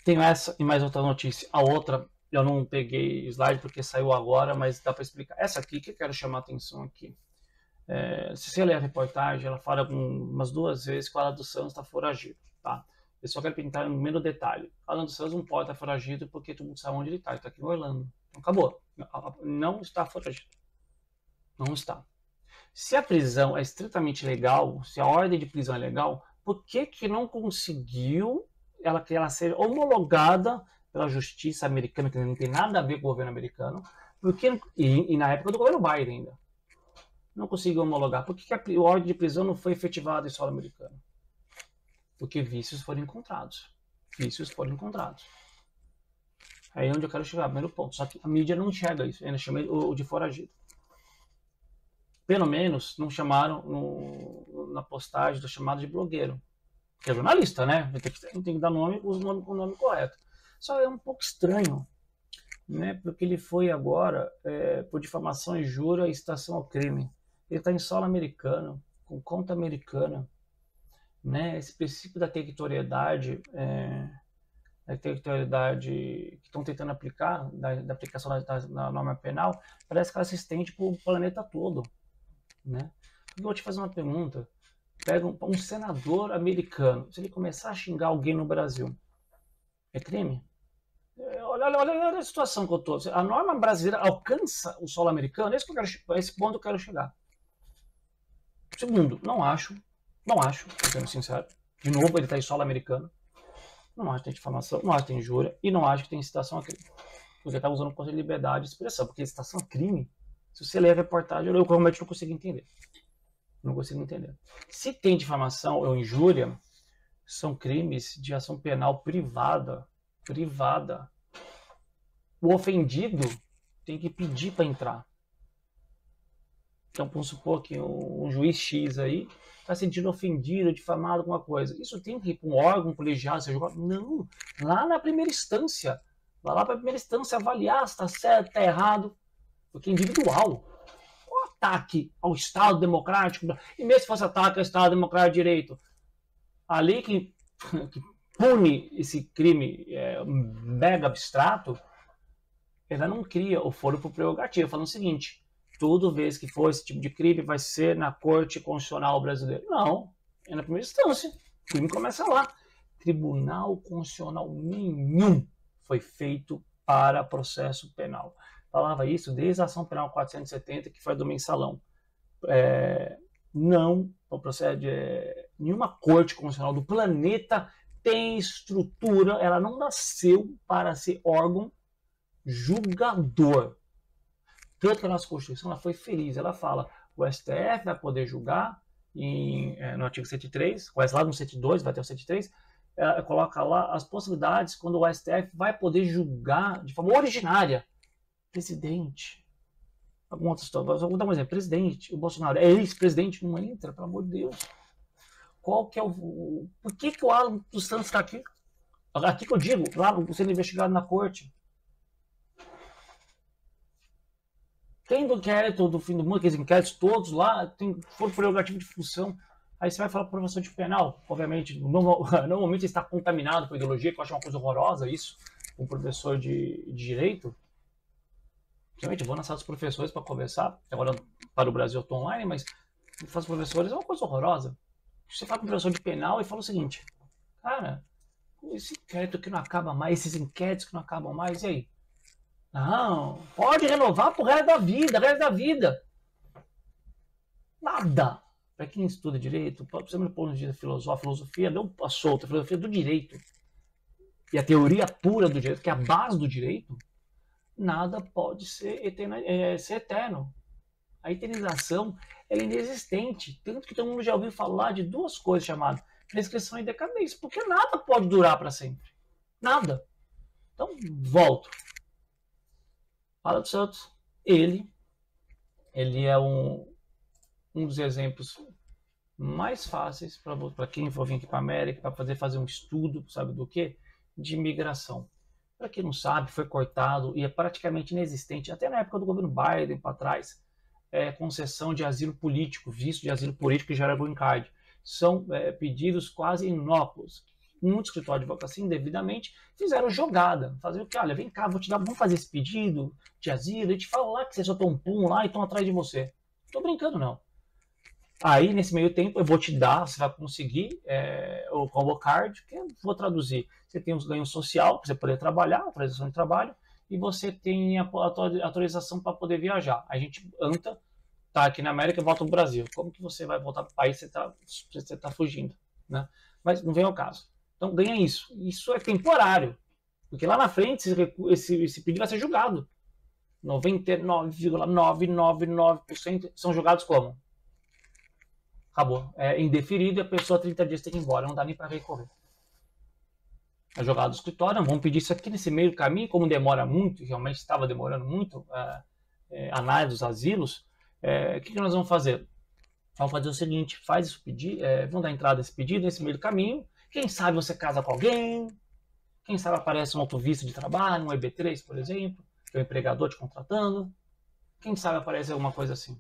Tenho essa e mais outra notícia. A outra, eu não peguei slide porque saiu agora, mas dá para explicar. Essa aqui que eu quero chamar a atenção aqui. Se você ler a reportagem, ela fala umas 2 vezes que o Alan dos Santos está foragido. Tá? Eu só quero pintar no primeiro detalhe. O Alan dos Santos não pode estar foragido porque todo mundo sabe onde ele está. Ele está aqui em Orlando. Então acabou. Não está foragido. Não está. Se a prisão é estritamente legal, se a ordem de prisão é legal, por que não conseguiu que ela seja homologada pela justiça americana, que não tem nada a ver com o governo americano, e na época do governo Biden ainda, não conseguiu homologar. Por que a ordem de prisão não foi efetivada em solo americano? Porque vícios foram encontrados. Vícios foram encontrados. Aí é onde eu quero chegar, primeiro ponto. Só que a mídia não enxerga isso, ainda chama o de foragido. Pelo menos não chamaram na postagem do chamado de blogueiro. Que é jornalista, né? Tem que dar o nome correto. Só é um pouco estranho, né? Porque ele foi agora por difamação, injúria e incitação ao crime. Ele está em solo americano, com conta americana, né? Esse princípio da territorialidade, que estão tentando aplicar, da aplicação da norma penal, parece que ela se estende para o planeta todo, né? Eu vou te fazer uma pergunta. Pega um senador americano, se ele começar a xingar alguém no Brasil, é crime? Olha a situação que eu estou. A norma brasileira alcança o solo americano? Esse ponto eu quero chegar. Segundo, não acho, sendo sincero. De novo, ele está em solo americano. Não acho que tem difamação, não acho que tem injúria e não acho que tem incitação a crime. Porque está usando o conceito de liberdade de expressão. Porque incitação a crime, se você ler a reportagem, eu realmente não consigo entender. Não consigo entender. Se tem difamação ou injúria, são crimes de ação penal privada. O ofendido tem que pedir para entrar. Então, vamos supor que um juiz X aí está se sentindo ofendido, difamado, alguma coisa. Isso tem que ir para um órgão colegiado, seja igual. Não, lá na primeira instância. Vai lá para a primeira instância avaliar se está certo, está errado. Porque é individual. Ataque ao Estado Democrático, e mesmo se fosse ataque ao Estado Democrático de Direito, a lei que pune esse crime mega abstrato, ela não cria o foro por prerrogativa, falando o seguinte: toda vez que for esse tipo de crime vai ser na Corte Constitucional Brasileira. Não, é na primeira instância. O crime começa lá. Tribunal Constitucional nenhum foi feito para processo penal. Falava isso desde a ação penal 470, que foi a do mensalão. Não, o processo nenhuma corte constitucional do planeta tem estrutura, ela não nasceu para ser órgão julgador. Tanto que a nossa Constituição ela foi feliz, ela fala, o STF vai poder julgar no artigo 103, lá no 102, vai ter o 103, coloca lá as possibilidades quando o STF vai poder julgar de forma originária. Presidente. Alguma outra história. Vou dar um exemplo. Presidente. O Bolsonaro é ex-presidente. Não entra, pelo amor de Deus. Qual que é o... Por que o Alan dos Santos está aqui? Aqui que eu digo, lá sendo investigado na corte. Tem do inquérito do fim do mundo, aqueles inquéritos todos lá, foram prerrogativa de função. Aí você vai falar para o professor de penal. Obviamente, normalmente está contaminado com ideologia, que eu acho uma coisa horrorosa isso. Um professor de direito. Realmente, eu vou na sala dos professores para conversar. Agora, para o Brasil, eu estou online, mas para os professores é uma coisa horrorosa. Você fala com o professor de penal e fala o seguinte: cara, esse inquérito que não acaba mais, esses inquéritos que não acabam mais, e aí? Não, pode renovar pro resto da vida. Nada. Para quem estuda direito, você me pôr no dia da filosofia não passou, a filosofia do direito. E a teoria pura do direito, que é a base do direito, nada pode ser eterno. A eternização é inexistente. Tanto que todo mundo já ouviu falar de duas coisas chamadas prescrição e decadência, porque nada pode durar para sempre. Nada. Então, volto. Alan dos Santos, ele é um dos exemplos mais fáceis para quem for vir aqui para a América, para fazer um estudo, sabe do que? De imigração. Para quem não sabe, foi cortado e é praticamente inexistente, até na época do governo Biden para trás, concessão de asilo político, visto de asilo político que gera green card. São pedidos quase inócuos. muito escritório de advocacia, indevidamente, fizeram jogada. Fazer o que? Olha, vem cá, vamos fazer esse pedido de asilo, e te falo lá que você soltou um pum lá e estão atrás de você. Não tô brincando, não. Aí, nesse meio tempo, eu vou te dar, você vai conseguir o combo card, que eu vou traduzir. Você tem os ganhos social, para você poder trabalhar, autorização de trabalho, e você tem a autorização para poder viajar. A gente anda, tá aqui na América e volta pro Brasil. Como que você vai voltar para o país que você tá fugindo? Né? Mas não vem ao caso. Então, ganha isso. Isso é temporário, porque lá na frente esse pedido vai ser julgado. 99,999% são julgados como? Acabou. É indeferido e a pessoa 30 dias tem que ir embora. Não dá nem para recorrer. É jogado do escritório. Vamos pedir isso aqui nesse meio caminho. Como demora muito, realmente estava demorando muito a análise dos asilos. O que nós vamos fazer? Vamos fazer o seguinte: faz isso pedir, vamos dar entrada a esse pedido nesse meio do caminho. Quem sabe você casa com alguém. Quem sabe aparece um autovisto de trabalho, um EB3, por exemplo, que é o empregador te contratando. Quem sabe aparece alguma coisa assim.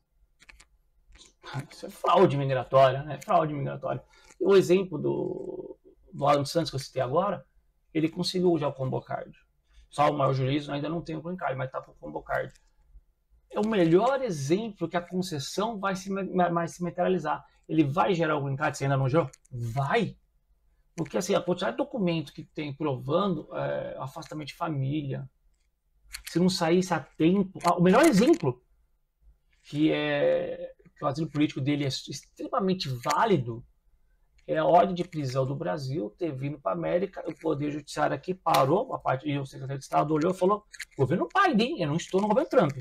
Isso é fraude migratória, né? Fraude migratória. E o exemplo do Alan Santos que eu citei agora, ele conseguiu já o combo card. Só o maior juízo ainda não tem o green card, mas está com o combo card. É o melhor exemplo que a concessão vai se materializar. Ele vai gerar o green card, se ainda não gerou? Vai! Porque assim, a quantidade de documento que tem provando afastamento de família, se não saísse a tempo... o melhor exemplo, que o asilo político dele é extremamente válido, é a ordem de prisão do Brasil ter vindo para a América, o Poder Judiciário aqui parou, e o secretário de Estado olhou e falou: governo Biden, eu não estou no governo Trump.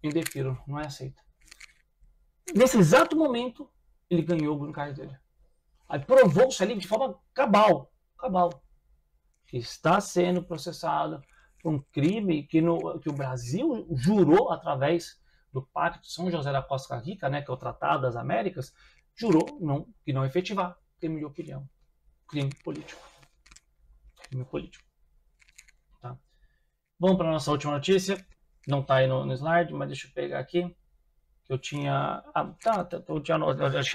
Indefiro, não é aceito. Nesse exato momento, ele ganhou o green card dele. Aí provou-se ali de forma cabal, que está sendo processado por um crime que o Brasil jurou através do Pacto de São José da Costa Rica, né, que é o Tratado das Américas, jurou que não efetivar crime de opinião, crime político. Tá? Vamos para a nossa última notícia. Não está aí no slide, mas deixa eu pegar aqui. Que eu tinha. Eu tinha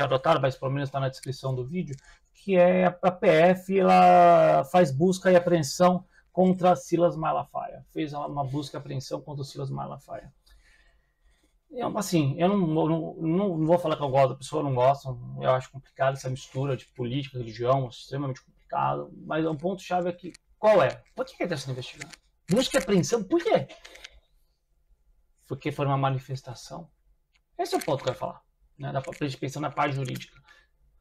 anotado, mas pelo menos está na descrição do vídeo. Que é a PF, ela faz busca e apreensão contra Silas Malafaia. Fez uma busca e apreensão contra o Silas Malafaia. Assim, eu não vou falar que eu gosto da pessoa, eu não gosto. Eu acho complicado essa mistura de política, religião, extremamente complicado. Mas o ponto-chave aqui, qual é? Por que ele está sendo investigado? Busca e apreensão, por quê? Porque foi uma manifestação. Esse é o ponto que eu quero falar. Né? Dá pra gente pensar na parte jurídica.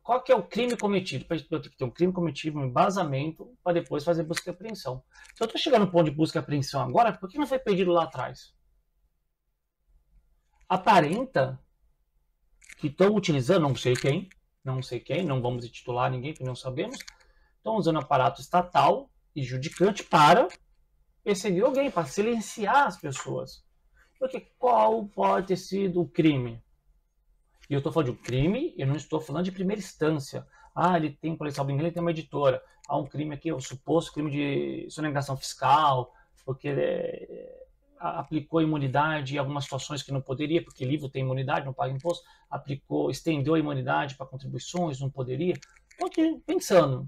Qual que é o crime cometido? Eu tenho que ter um crime cometido, um embasamento, para depois fazer busca e apreensão. Se eu estou chegando no ponto de busca e apreensão agora, por que não foi pedido lá atrás? Aparenta que estão utilizando, não sei quem, não vamos titular ninguém, porque não sabemos, estão usando aparato estatal e judicante para perseguir alguém, para silenciar as pessoas. Porque qual pode ter sido o crime? E eu estou falando de um crime, eu não estou falando de primeira instância. Ele tem, por exemplo, ele tem uma editora. Há um crime aqui, o suposto crime de sonegação fiscal, porque aplicou imunidade em algumas situações que não poderia, porque livro tem imunidade, não paga imposto, estendeu a imunidade para contribuições, não poderia. Estou aqui pensando,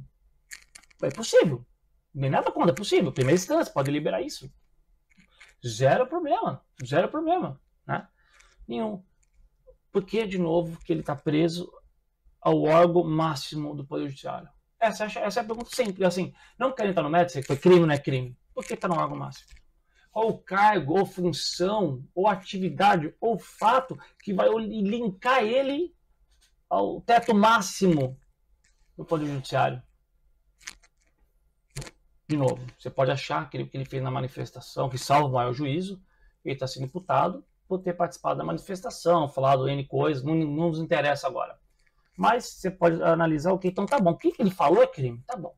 é possível. Nem nada contra, é possível. Primeira instância, pode liberar isso. Zero problema, né? Nenhum. Porque, de novo, que ele está preso ao órgão máximo do Poder Judiciário? Essa é a pergunta sempre. Assim, não querem entrar no mérito se foi crime ou não é crime. Por que está no órgão máximo? Qual o cargo, ou função, ou atividade, ou fato que vai linkar ele ao teto máximo do Poder Judiciário? De novo, você pode achar que ele fez na manifestação, que salva o maior juízo, ele está sendo imputado por ter participado da manifestação, falado N coisas, não nos interessa agora. Mas você pode analisar o que, então tá bom, o que ele falou é crime, tá bom.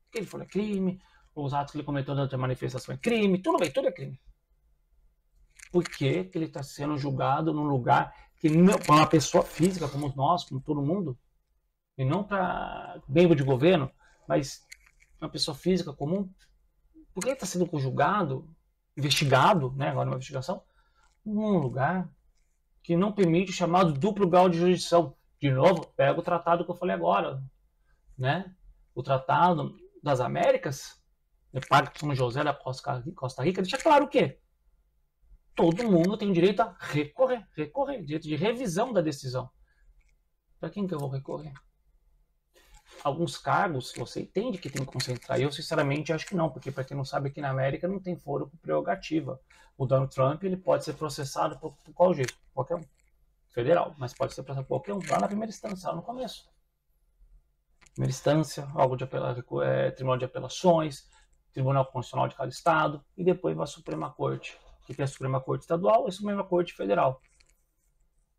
O que ele falou é crime, os atos que ele cometeu durante a manifestação é crime, tudo bem, tudo é crime. Por que ele está sendo julgado num lugar que não, para uma pessoa física como nós, como todo mundo, e não para membro de governo, mas uma pessoa física comum? Por que ele está sendo julgado, investigado, né, agora uma investigação, num lugar que não permite o chamado duplo grau de jurisdição? De novo, pega o tratado que eu falei agora, né? o Tratado das Américas, o Pacto de São José da Costa Rica, deixa claro o quê? Todo mundo tem o direito a recorrer, direito de revisão da decisão. Para quem que eu vou recorrer? Alguns cargos você entende que tem que concentrar. Eu, sinceramente, acho que não, porque, para quem não sabe, aqui na América não tem foro por prerrogativa. O Donald Trump ele pode ser processado por qual jeito? Qualquer um. Federal, mas pode ser processado por qualquer um, lá na primeira instância, lá no começo. Primeira instância, Tribunal de Apelações, Tribunal Constitucional de cada estado, e depois vai a Suprema Corte, que tem a Suprema Corte Estadual e a Suprema Corte Federal.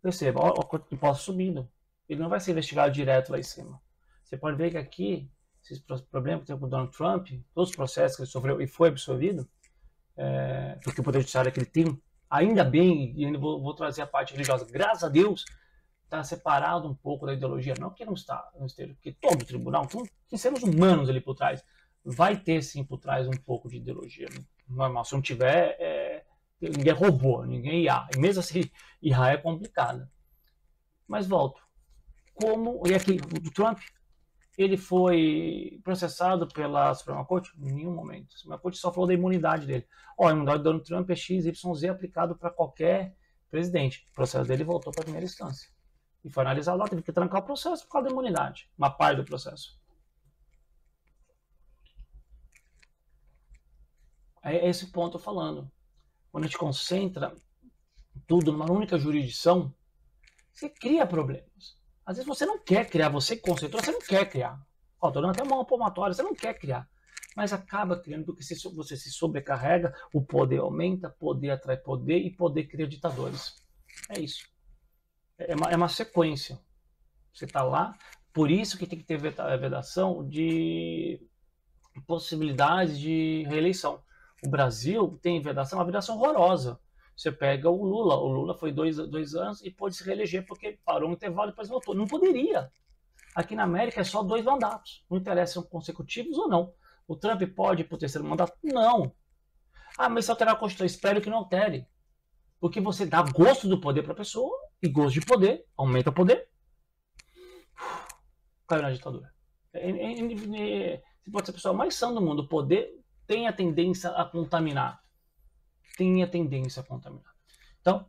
Perceba, o imposto subindo. Ele não vai ser investigado direto lá em cima. Você pode ver que aqui, esses problemas que tem com o Donald Trump, todos os processos que ele sofreu e foi absolvido, porque o Poder Judiciário que ele tem, ainda bem, e ainda vou trazer a parte religiosa, graças a Deus, está separado um pouco da ideologia. Não que não esteja, porque todo tribunal, tem seres humanos ali por trás, vai ter sim por trás um pouco de ideologia. Normal, se não tiver, ninguém é robô, ninguém é IA. E mesmo assim, IA é complicada. Mas volto. E aqui, o Trump, ele foi processado pela Suprema Corte? Em nenhum momento. A Suprema Corte só falou da imunidade dele. A imunidade do Donald Trump é XYZ aplicado para qualquer presidente. O processo dele voltou para a primeira instância. E foi analisado lá, teve que trancar o processo por causa da imunidade. Uma parte do processo. É esse ponto que eu tô falando. Quando a gente concentra tudo numa única jurisdição, você cria problemas. Às vezes você não quer criar, você concentrou, você não quer criar. Tô dando até uma palmatória, você não quer criar. Mas acaba criando, porque você se sobrecarrega, o poder aumenta, poder atrai poder e poder cria ditadores. É isso. É uma sequência. Você está lá, por isso que tem que ter vedação de possibilidades de reeleição. O Brasil tem vedação, uma vedação horrorosa. Você pega o Lula foi dois anos e pôde se reeleger porque parou um intervalo e depois voltou. Não poderia. Aqui na América é só 2 mandatos. Não interessa se são consecutivos ou não. O Trump pode ir para o 3º mandato? Não. Mas se alterar a Constituição, espero que não altere. Porque você dá gosto do poder para a pessoa e gosto de poder, aumenta o poder, caiu na ditadura. Você pode ser a pessoa mais sã do mundo, o poder tem a tendência a contaminar. Então,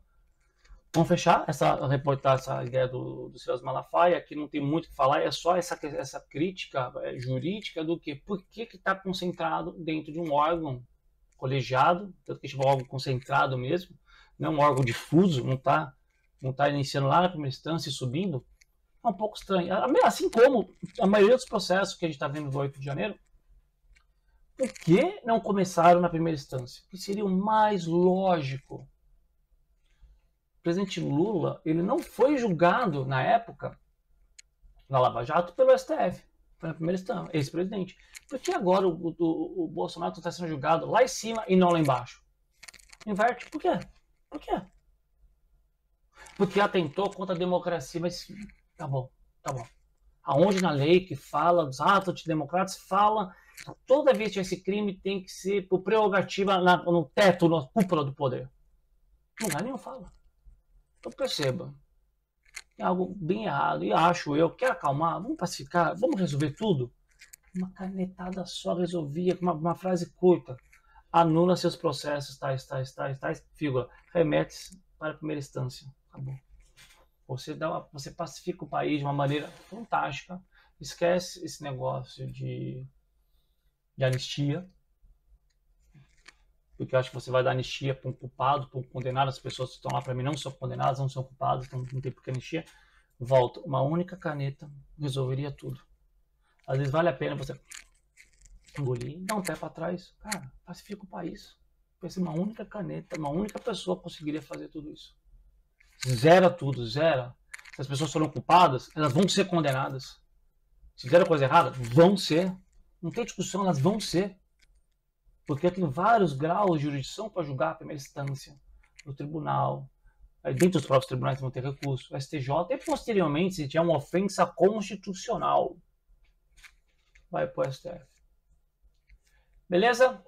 vamos fechar essa ideia do Silas Malafaia, que não tem muito o que falar, é só essa crítica jurídica do que por que está concentrado dentro de um órgão colegiado, tanto que chama órgão concentrado mesmo, não um órgão difuso, não está iniciando lá na primeira instância e subindo. É um pouco estranho. Assim como a maioria dos processos que a gente está vendo do 8 de janeiro, por que não começaram na primeira instância? Que seria o mais lógico. O presidente Lula, ele não foi julgado na época, na Lava Jato, pelo STF. Foi na primeira instância, ex-presidente. Por que agora o Bolsonaro está sendo julgado lá em cima e não lá embaixo? Inverte. Por quê? Porque atentou contra a democracia, mas tá bom. Aonde na lei que fala dos atos antidemocráticos, fala toda vez que esse crime tem que ser por prerrogativa no teto, na cúpula do poder. Não lugar nenhum fala. Então perceba, é algo bem errado. E quero acalmar, vamos pacificar, vamos resolver tudo. Uma canetada só resolvia, com uma frase curta. Anula seus processos, tais, figura, remete para a primeira instância. Acabou. Você pacifica o país de uma maneira fantástica. Esquece esse negócio de anistia. Porque eu acho que você vai dar anistia para um culpado, para um condenado. As pessoas que estão lá para mim não são condenadas, não são culpadas, então não tem por que anistia. Volta. Uma única caneta resolveria tudo. Às vezes vale a pena você engolir, dar um pé para trás. Cara, pacifica o país. Pense uma única caneta, uma única pessoa conseguiria fazer tudo isso. Zera tudo, zera. Se as pessoas foram culpadas, elas vão ser condenadas. Se fizeram coisa errada, vão ser. Não tem discussão, elas vão ser. Porque tem vários graus de jurisdição para julgar a primeira instância. No tribunal. Dentro dos próprios tribunais vão ter recurso. O STJ. E posteriormente, se tiver uma ofensa constitucional, vai para o STF. Beleza?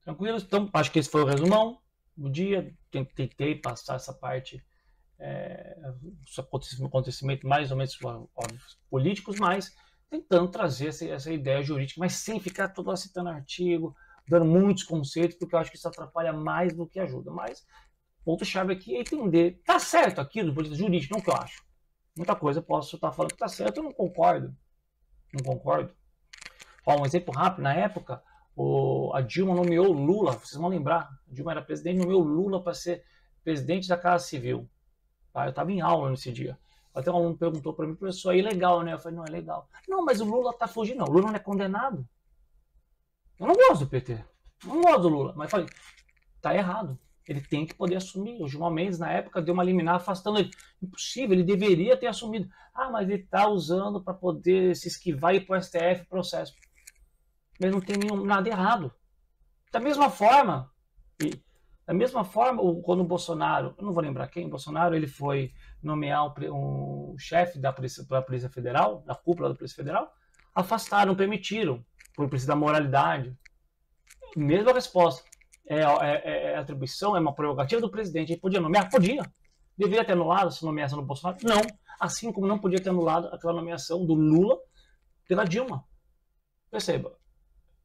Tranquilos? Então, acho que esse foi o resumão do dia. Tentei passar essa parte, acontecimento mais ou menos óbvios, políticos, mas tentando trazer essa ideia jurídica, mas sem ficar todo citando artigo, dando muitos conceitos, porque eu acho que isso atrapalha mais do que ajuda. Mas o ponto-chave aqui é entender, tá certo aquilo do ponto de vista jurídico, não que eu acho. Muita coisa eu posso estar falando que tá certo, eu não concordo. Não concordo. Ó, um exemplo rápido, na época, a Dilma nomeou o Lula, vocês vão lembrar, a Dilma era presidente, nomeou o Lula para ser presidente da Casa Civil. Tá? Eu estava em aula nesse dia. Até um aluno perguntou para mim, professor, é ilegal, né? Eu falei, não, é legal. Não, mas o Lula tá fugindo. Não, o Lula não é condenado. Eu não gosto do PT. Não gosto do Lula. Mas falei, tá errado. Ele tem que poder assumir. O Gilmar Mendes, na época, deu uma liminar afastando ele. Impossível, ele deveria ter assumido. Ah, mas ele tá usando para poder se esquivar e ir pro STF processo. Mas não tem nada errado. Da mesma forma, quando o Bolsonaro, eu não vou lembrar quem, o Bolsonaro, ele foi nomear um chefe da Polícia Federal, da cúpula da Polícia Federal, afastaram, permitiram, por princípio da moralidade. Mesma resposta. Atribuição, é uma prerrogativa do presidente. Ele podia nomear? Podia. Deveria ter anulado essa nomeação do Bolsonaro? Não. Assim como não podia ter anulado aquela nomeação do Lula pela Dilma. Perceba.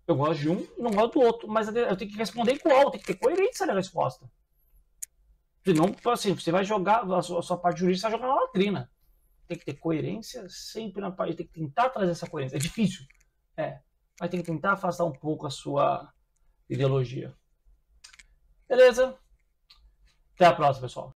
Eu gosto de um e não gosto do outro, mas eu tenho que responder igual, tem que ter coerência na resposta. Senão, assim, você vai jogar, a sua parte jurídica, você vai jogar na latrina. Tem que ter coerência sempre na parte, tem que tentar trazer essa coerência. É difícil, mas tem que tentar afastar um pouco a sua ideologia. Beleza? Até a próxima, pessoal.